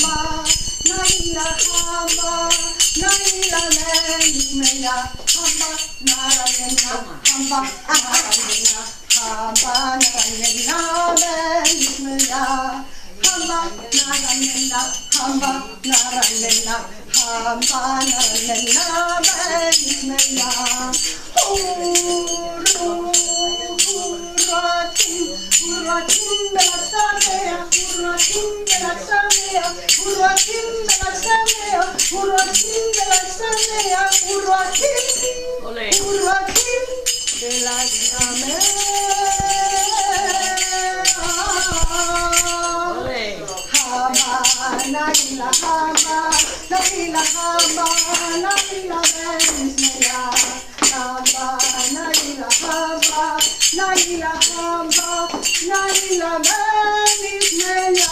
naila hamba, naila meya, hamba naranena, hamba naranena, hamba naranena meya, hamba naranena, hamba naranena, hamba naranena meya. Uratim belasamea, uratim belasamea, uratim belasamea, uratim belasamea, uratim belasamea. Hama, naila hama, naila hama, naila meya. Hamba, naila hamba, naila hamba, naila meya.